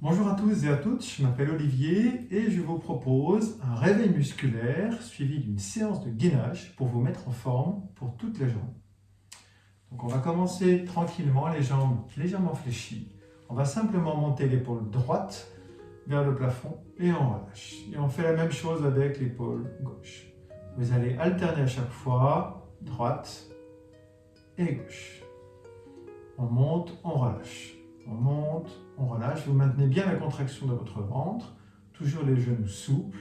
Bonjour à tous et à toutes, je m'appelle Olivier et je vous propose un réveil musculaire suivi d'une séance de gainage pour vous mettre en forme pour toutes les jambes. Donc on va commencer tranquillement, les jambes légèrement fléchies. On va simplement monter l'épaule droite vers le plafond et on relâche. Et on fait la même chose avec l'épaule gauche. Vous allez alterner à chaque fois, droite et gauche. On monte, on relâche. On monte, on relâche. Vous maintenez bien la contraction de votre ventre, toujours les genoux souples.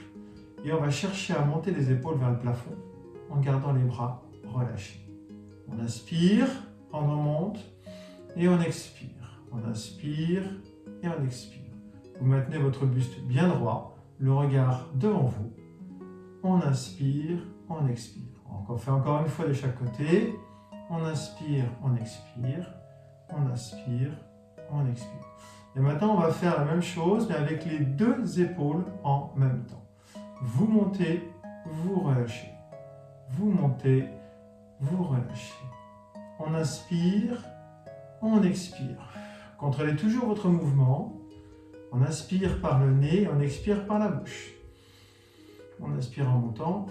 Et on va chercher à monter les épaules vers le plafond en gardant les bras relâchés. On inspire, on remonte et on expire. On inspire et on expire. Vous maintenez votre buste bien droit, le regard devant vous. On inspire, on expire. On fait encore une fois de chaque côté. On inspire, on expire. On inspire, on expire. Et maintenant, on va faire la même chose, mais avec les deux épaules en même temps. Vous montez, vous relâchez. Vous montez, vous relâchez. On inspire, on expire. Contrôlez toujours votre mouvement. On inspire par le nez, on expire par la bouche. On inspire en montant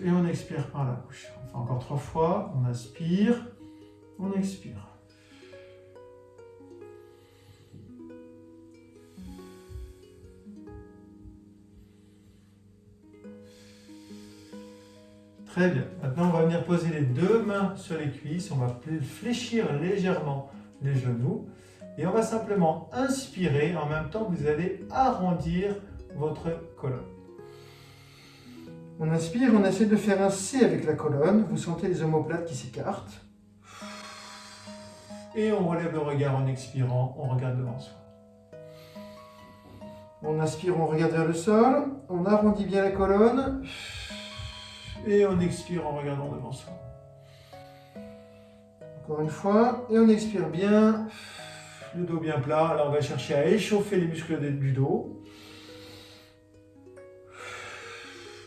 et on expire par la bouche. On fait encore 3 fois. On inspire, on expire. Très bien. Maintenant, on va venir poser les deux mains sur les cuisses. On va fléchir légèrement les genoux. Et on va simplement inspirer. En même temps, vous allez arrondir votre colonne. On inspire, on essaie de faire un C avec la colonne. Vous sentez les omoplates qui s'écartent. Et on relève le regard en expirant. On regarde devant soi. On inspire, on regarde vers le sol. On arrondit bien la colonne. Et on expire en regardant devant soi. Encore une fois. Et on expire bien. Le dos bien plat. Alors on va chercher à échauffer les muscles du dos.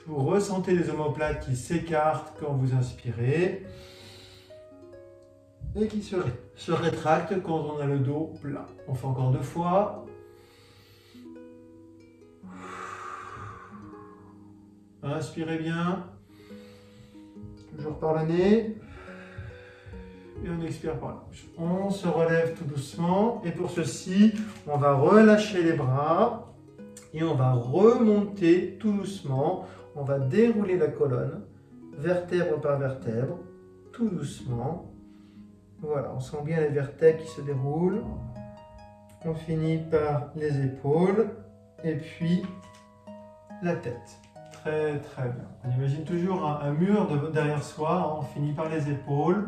Vous ressentez les omoplates qui s'écartent quand vous inspirez. Et qui se rétractent quand on a le dos plat. On fait encore 2 fois. Inspirez bien. Toujours par le nez. Et on expire par la bouche. On se relève tout doucement. Et pour ceci, on va relâcher les bras. Et on va remonter tout doucement. On va dérouler la colonne, vertèbre par vertèbre, tout doucement. Voilà, on sent bien les vertèbres qui se déroulent. On finit par les épaules. Et puis, la tête. Très très bien. On imagine toujours un mur derrière soi, on finit par les épaules.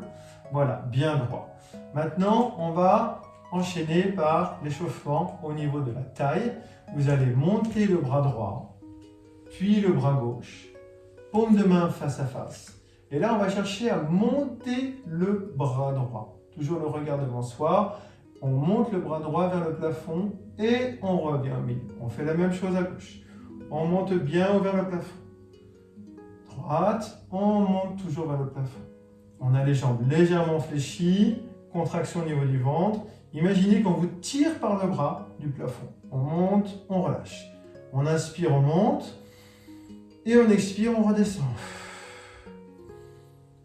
Voilà, bien droit. Maintenant, on va enchaîner par l'échauffement au niveau de la taille. Vous allez monter le bras droit, puis le bras gauche, paume de main face à face. Et là, on va chercher à monter le bras droit. Toujours le regard devant soi. On monte le bras droit vers le plafond et on revient au milieu. On fait la même chose à gauche. On monte bien vers le plafond. Droite, on monte toujours vers le plafond. On a les jambes légèrement fléchies, contraction au niveau du ventre. Imaginez qu'on vous tire par le bras du plafond. On monte, on relâche. On inspire, on monte. Et on expire, on redescend.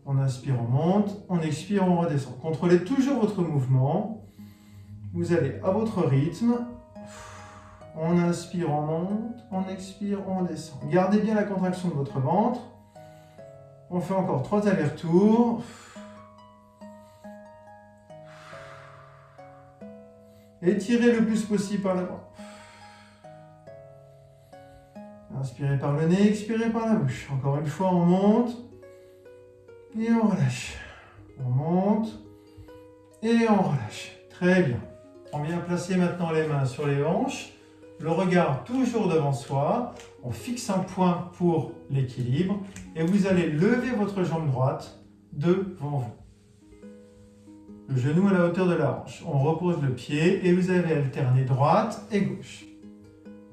On inspire, on monte. On expire, on redescend. Contrôlez toujours votre mouvement. Vous allez à votre rythme. On inspire, on monte, on expire, on descend. Gardez bien la contraction de votre ventre. On fait encore 3 allers-retours. Étirez le plus possible par l'avant. Inspirez par le nez, expirez par la bouche. Encore une fois, on monte et on relâche. On monte et on relâche. Très bien. On vient placer maintenant les mains sur les hanches. Le regard toujours devant soi, on fixe un point pour l'équilibre et vous allez lever votre jambe droite devant vous. Le genou à la hauteur de la hanche. On repose le pied et vous allez alterner droite et gauche.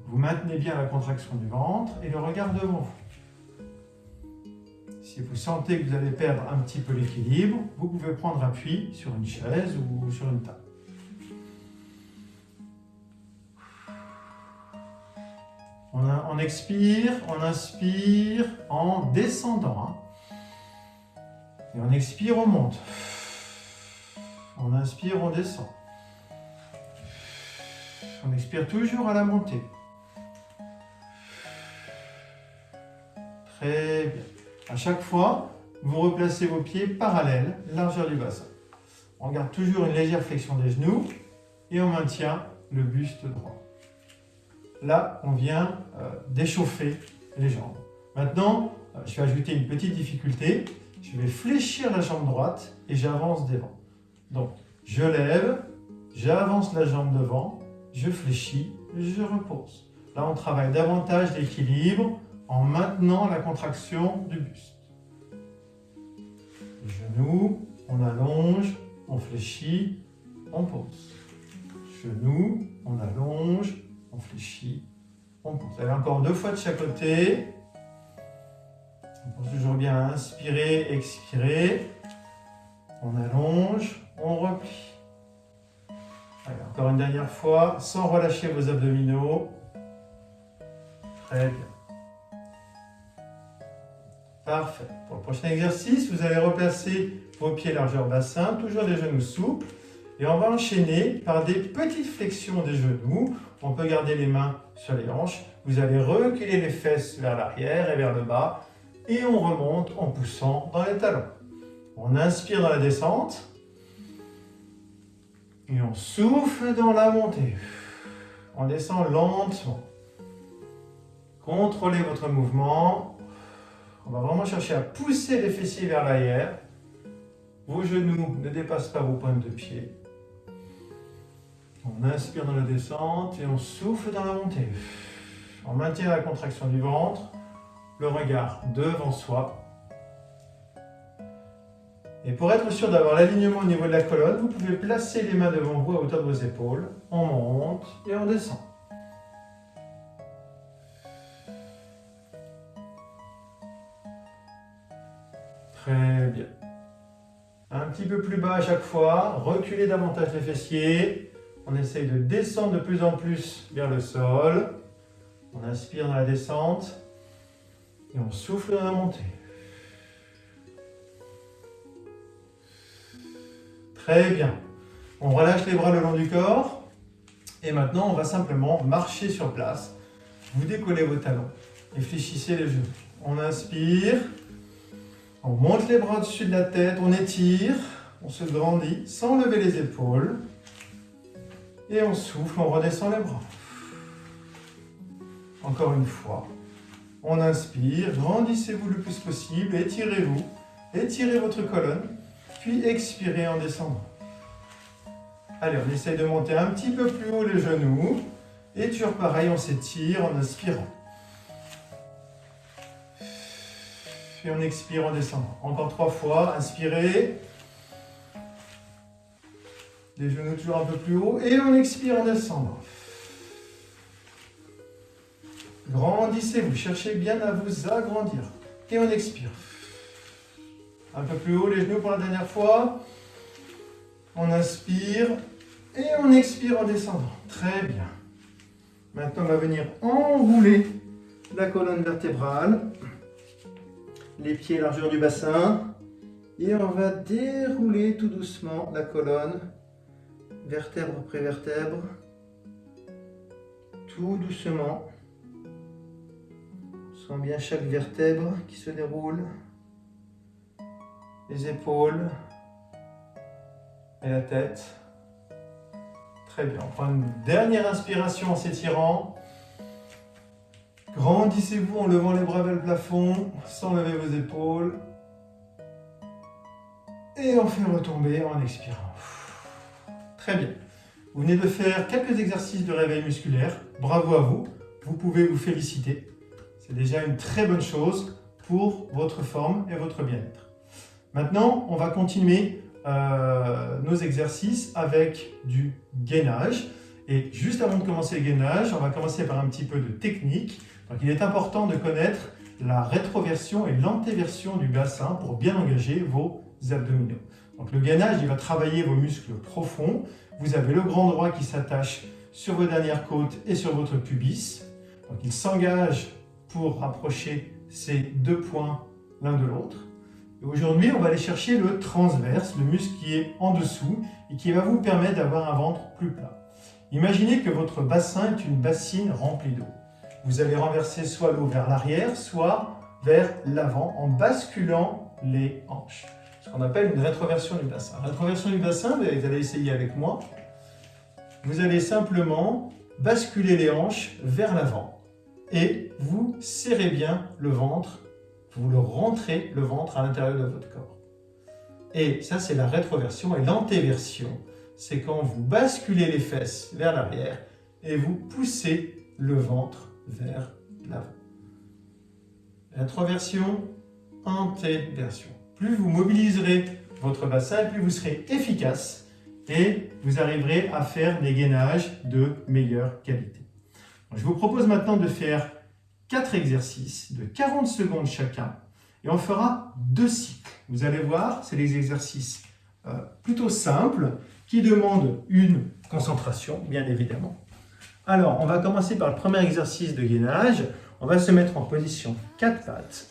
Vous maintenez bien la contraction du ventre et le regard devant vous. Si vous sentez que vous allez perdre un petit peu l'équilibre, vous pouvez prendre appui sur une chaise ou sur une table. On expire, on inspire en descendant. Et on expire, on monte. On inspire, on descend. On expire toujours à la montée. Très bien. À chaque fois, vous replacez vos pieds parallèles, largeur du bassin. On garde toujours une légère flexion des genoux et on maintient le buste droit. Là, on vient d'échauffer les jambes. Maintenant, je vais ajouter une petite difficulté. Je vais fléchir la jambe droite et j'avance devant. Donc, je lève, j'avance la jambe devant, je fléchis, je repose. Là, on travaille davantage d'équilibre en maintenant la contraction du buste. Genoux, on allonge, on fléchit, on pose. Genoux, on allonge, on fléchit, on pose. Allez, encore 2 fois de chaque côté. On pense toujours bien à inspirer, expirer. On allonge, on replie. Allez, encore une dernière fois, sans relâcher vos abdominaux. Très bien. Parfait. Pour le prochain exercice, vous allez replacer vos pieds largeur bassin, toujours les genoux souples. Et on va enchaîner par des petites flexions des genoux. On peut garder les mains sur les hanches. Vous allez reculer les fesses vers l'arrière et vers le bas. Et on remonte en poussant dans les talons. On inspire dans la descente. Et on souffle dans la montée. On descend lentement. Contrôlez votre mouvement. On va vraiment chercher à pousser les fessiers vers l'arrière. Vos genoux ne dépassent pas vos pointes de pied. On inspire dans la descente et on souffle dans la montée. On maintient la contraction du ventre, le regard devant soi. Et pour être sûr d'avoir l'alignement au niveau de la colonne, vous pouvez placer les mains devant vous à hauteur de vos épaules. On monte et on descend. Très bien. Un petit peu plus bas à chaque fois, reculez davantage les fessiers. On essaye de descendre de plus en plus vers le sol. On inspire dans la descente et on souffle dans la montée. Très bien. On relâche les bras le long du corps et maintenant on va simplement marcher sur place. Vous décollez vos talons et fléchissez les genoux. On inspire. On monte les bras au-dessus de la tête, on étire, on se grandit sans lever les épaules. Et on souffle, on redescend les bras. Encore une fois. On inspire, grandissez-vous le plus possible, étirez-vous, étirez votre colonne, puis expirez en descendant. Allez, on essaye de monter un petit peu plus haut les genoux. Et toujours pareil, on s'étire en inspirant. Et on expire en descendant. Encore 3 fois, inspirez. Les genoux toujours un peu plus haut. Et on expire en descendant. Grandissez-vous, cherchez bien à vous agrandir. Et on expire. Un peu plus haut les genoux pour la dernière fois. On inspire. Et on expire en descendant. Très bien. Maintenant, on va venir enrouler la colonne vertébrale. Les pieds largeur du bassin. Et on va dérouler tout doucement la colonne, vertèbre après vertèbre. Tout doucement. On sent bien chaque vertèbre qui se déroule. Les épaules et la tête. Très bien. On prend une dernière inspiration en s'étirant. Grandissez-vous en levant les bras vers le plafond, sans lever vos épaules. Et on fait retomber en expirant. Très bien. Vous venez de faire quelques exercices de réveil musculaire. Bravo à vous. Vous pouvez vous féliciter. C'est déjà une très bonne chose pour votre forme et votre bien-être. Maintenant, on va continuer nos exercices avec du gainage. Et juste avant de commencer le gainage, on va commencer par un petit peu de technique. Donc, il est important de connaître la rétroversion et l'antéversion du bassin pour bien engager vos abdominaux. Donc, le gainage, il va travailler vos muscles profonds. Vous avez le grand droit qui s'attache sur vos dernières côtes et sur votre pubis. Donc il s'engage pour rapprocher ces deux points l'un de l'autre. Et aujourd'hui, on va aller chercher le transverse, le muscle qui est en dessous et qui va vous permettre d'avoir un ventre plus plat. Imaginez que votre bassin est une bassine remplie d'eau. Vous allez renverser soit l'eau vers l'arrière, soit vers l'avant en basculant les hanches. Ce qu'on appelle une rétroversion du bassin. Rétroversion du bassin, vous allez essayer avec moi. Vous allez simplement basculer les hanches vers l'avant et vous serrez bien le ventre, vous le rentrez le ventre à l'intérieur de votre corps. Et ça, c'est la rétroversion. Et l'antéversion, c'est quand vous basculez les fesses vers l'arrière et vous poussez le ventre vers l'avant. Rétroversion, antéversion. Plus vous mobiliserez votre bassin, plus vous serez efficace et vous arriverez à faire des gainages de meilleure qualité. Donc, je vous propose maintenant de faire 4 exercices de 40 secondes chacun et on fera 2 cycles. Vous allez voir, c'est des exercices plutôt simples qui demandent une concentration, bien évidemment. Alors, on va commencer par le premier exercice de gainage. On va se mettre en position 4 pattes,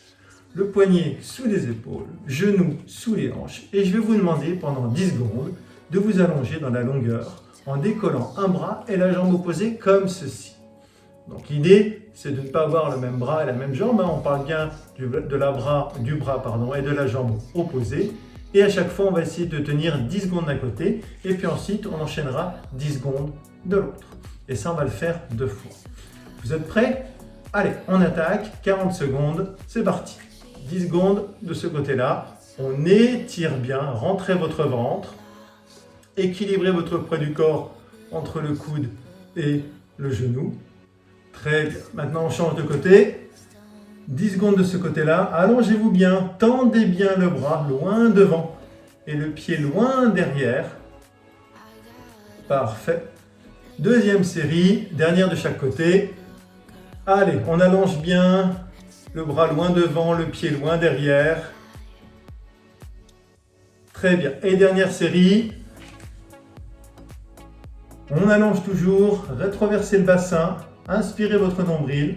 le poignet sous les épaules, genoux sous les hanches et je vais vous demander pendant 10 secondes de vous allonger dans la longueur en décollant un bras et la jambe opposée comme ceci. Donc l'idée, c'est de ne pas avoir le même bras et la même jambe. On parle bien du bras et de la jambe opposée. Et à chaque fois, on va essayer de tenir 10 secondes d'un côté. Et puis ensuite, on enchaînera 10 secondes de l'autre. Et ça, on va le faire 2 fois. Vous êtes prêts? Allez, on attaque. 40 secondes, c'est parti. 10 secondes de ce côté-là. On étire bien, rentrez votre ventre. Équilibrez votre poids du corps entre le coude et le genou. Très bien. Maintenant, on change de côté. 10 secondes de ce côté-là. Allongez-vous bien. Tendez bien le bras loin devant et le pied loin derrière. Parfait. Deuxième série. Dernière de chaque côté. Allez, on allonge bien. Le bras loin devant, le pied loin derrière. Très bien. Et dernière série. On allonge toujours. Rétroversez le bassin. Inspirez votre nombril.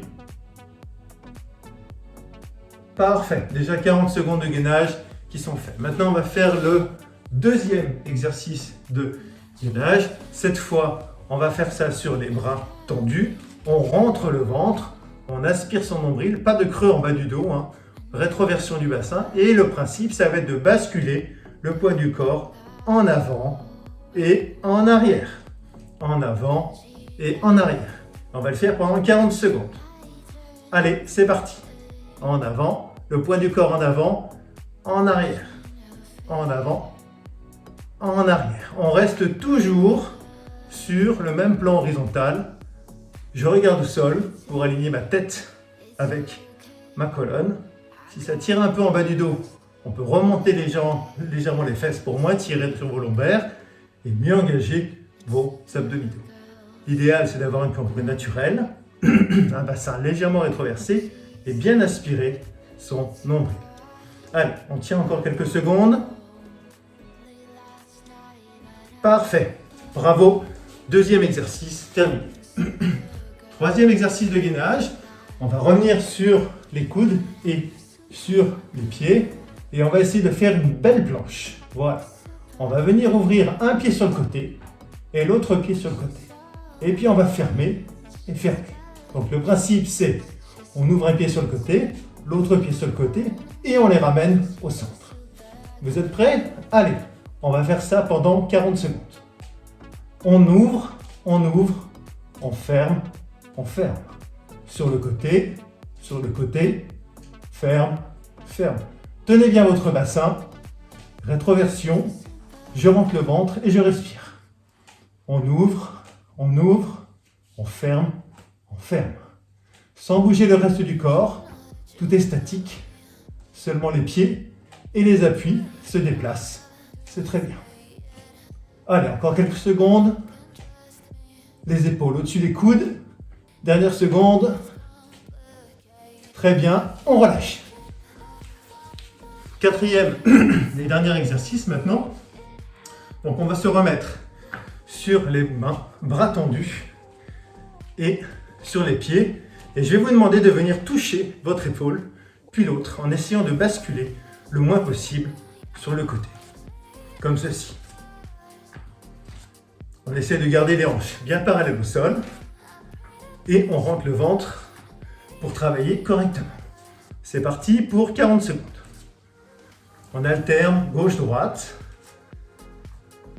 Parfait. Déjà 40 secondes de gainage qui sont faits. Maintenant, on va faire le deuxième exercice de gainage. Cette fois, on va faire ça sur les bras tendus. On rentre le ventre. On aspire son nombril. Pas de creux en bas du dos. Rétroversion du bassin. Et le principe, ça va être de basculer le poids du corps en avant et en arrière. En avant et en arrière. On va le faire pendant 40 secondes. Allez, c'est parti. En avant, le poids du corps en avant, en arrière. En avant, en arrière. On reste toujours sur le même plan horizontal. Je regarde au sol pour aligner ma tête avec ma colonne. Si ça tire un peu en bas du dos, on peut remonter légèrement les fesses pour moins tirer sur vos lombaires et mieux engager vos abdominaux. L'idéal, c'est d'avoir une cambrure naturelle, un bassin légèrement rétroversé et bien aspirer son nombril. Allez, on tient encore quelques secondes. Parfait. Bravo. Deuxième exercice terminé. Troisième exercice de gainage. On va revenir sur les coudes et sur les pieds et on va essayer de faire une belle planche. Voilà. On va venir ouvrir un pied sur le côté et l'autre pied sur le côté. Et puis on va fermer et fermer. Donc le principe c'est, on ouvre un pied sur le côté, l'autre pied sur le côté et on les ramène au centre. Vous êtes prêts? Allez, on va faire ça pendant 40 secondes. On ouvre, on ferme, on ferme. Sur le côté, ferme, ferme. Tenez bien votre bassin, rétroversion, je rentre le ventre et je respire. On ouvre, on ferme, on ferme. Sans bouger le reste du corps, tout est statique. Seulement les pieds et les appuis se déplacent. C'est très bien. Allez, encore quelques secondes. Les épaules au-dessus des coudes. Dernière seconde. Très bien, on relâche. Quatrième et dernier exercice maintenant. Donc on va se remettre sur les mains, bras tendus et sur les pieds. Et je vais vous demander de venir toucher votre épaule, puis l'autre, en essayant de basculer le moins possible sur le côté. Comme ceci. On essaie de garder les hanches bien parallèles au sol. Et on rentre le ventre pour travailler correctement. C'est parti pour 40 secondes. On alterne gauche-droite.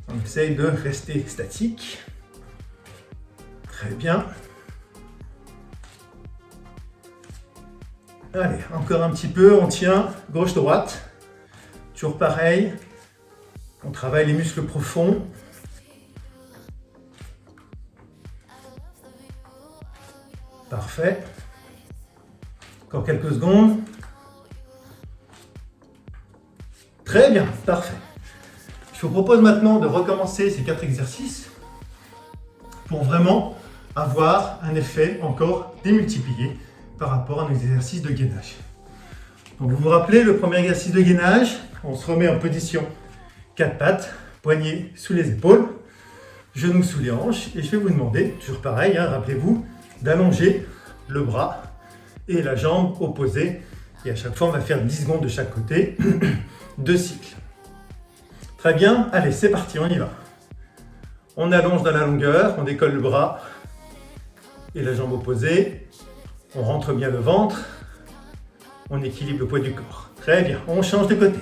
On essaye de rester statique. Très bien. Allez, encore un petit peu, on tient gauche-droite. Toujours pareil. On travaille les muscles profonds. Parfait. Encore quelques secondes. Très bien, parfait. Je vous propose maintenant de recommencer ces 4 exercices pour vraiment avoir un effet encore démultiplié par rapport à un exercice de gainage. Donc vous vous rappelez, le premier exercice de gainage, on se remet en position 4 pattes, poignets sous les épaules, genoux sous les hanches, et je vais vous demander, toujours pareil, rappelez-vous, d'allonger le bras et la jambe opposée. Et à chaque fois, on va faire 10 secondes de chaque côté, 2 cycles. Très bien, allez, c'est parti, on y va. On allonge dans la longueur, on décolle le bras et la jambe opposée. On rentre bien le ventre, on équilibre le poids du corps. Très bien, on change de côté.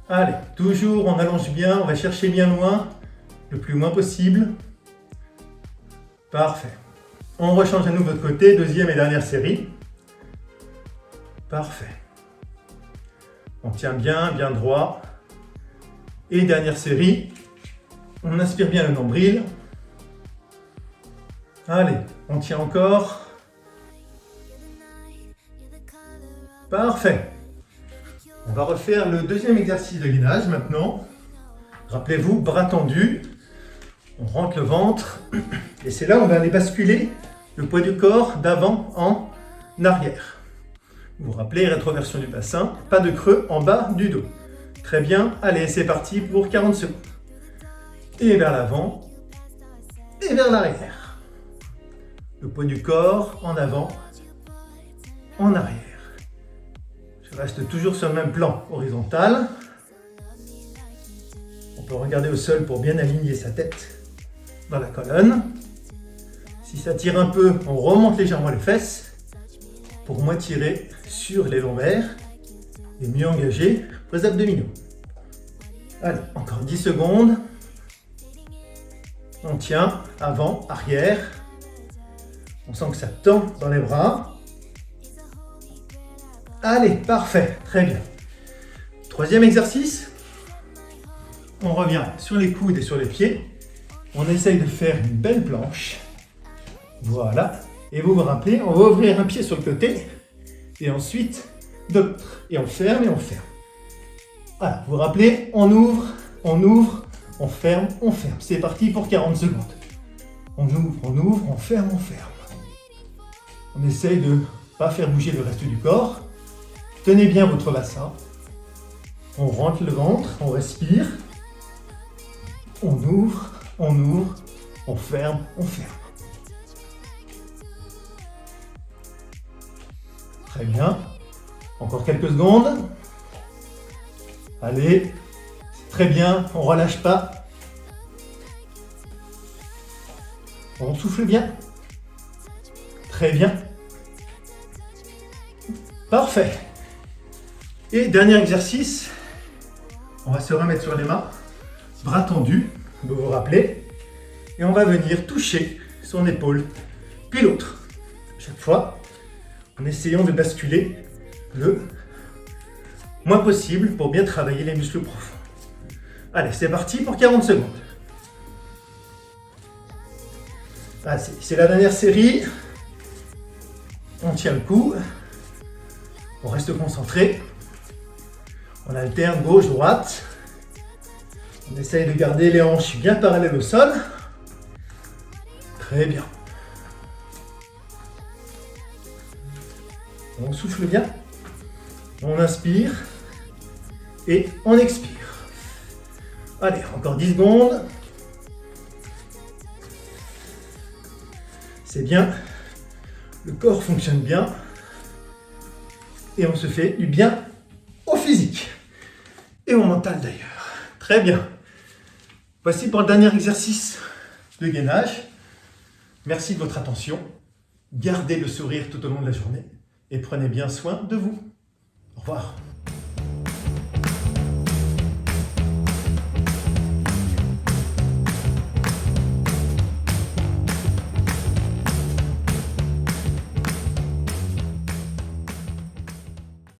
Allez, toujours on allonge bien, on va chercher bien loin, le plus loin possible. Parfait. On rechange à nouveau de côté, deuxième et dernière série. Parfait. On tient bien, bien droit. Et dernière série. On inspire bien le nombril. Allez, on tient encore. Parfait. On va refaire le deuxième exercice de gainage maintenant. Rappelez-vous, bras tendus. On rentre le ventre. Et c'est là où on va aller basculer le poids du corps d'avant en arrière. Vous vous rappelez, rétroversion du bassin, pas de creux en bas du dos. Très bien, allez, c'est parti pour 40 secondes. Et vers l'avant, et vers l'arrière. Le poids du corps en avant, en arrière. Je reste toujours sur le même plan horizontal. On peut regarder au sol pour bien aligner sa tête dans la colonne. Si ça tire un peu, on remonte légèrement les fesses pour moins tirer sur les lombaires et mieux engager vos abdominaux. Allez, encore 10 secondes. On tient avant, arrière. On sent que ça tend dans les bras. Allez, parfait, très bien. Troisième exercice. On revient sur les coudes et sur les pieds. On essaye de faire une belle planche. Voilà. Et vous vous rappelez, on va ouvrir un pied sur le côté et ensuite l'autre. Et on ferme et on ferme. Voilà, vous vous rappelez, on ouvre, on ferme, on ferme. C'est parti pour 40 secondes. On ouvre, on ferme, on ferme. On essaye de ne pas faire bouger le reste du corps. Tenez bien votre bassin. On rentre le ventre, on respire. On ouvre, on ferme, on ferme. Très bien. Encore quelques secondes. Allez, c'est très bien, on ne relâche pas. On souffle bien. Très bien. Parfait. Et dernier exercice, on va se remettre sur les mains, bras tendus, vous vous rappelez, et on va venir toucher son épaule, puis l'autre. Chaque fois, en essayant de basculer le moins possible pour bien travailler les muscles profonds. Allez, c'est parti pour 40 secondes. Ah, c'est la dernière série. On tient le coup. On reste concentré. On alterne gauche-droite. On essaye de garder les hanches bien parallèles au sol. Très bien. On souffle bien. On inspire. Et on expire. Allez, encore 10 secondes. C'est bien. le corps fonctionne bien et on se fait du bien au physique et au mental d'ailleurs. Très bien. Voici pour le dernier exercice de gainage. Merci de votre attention. Gardez le sourire tout au long de la journée et prenez bien soin de vous. Au revoir.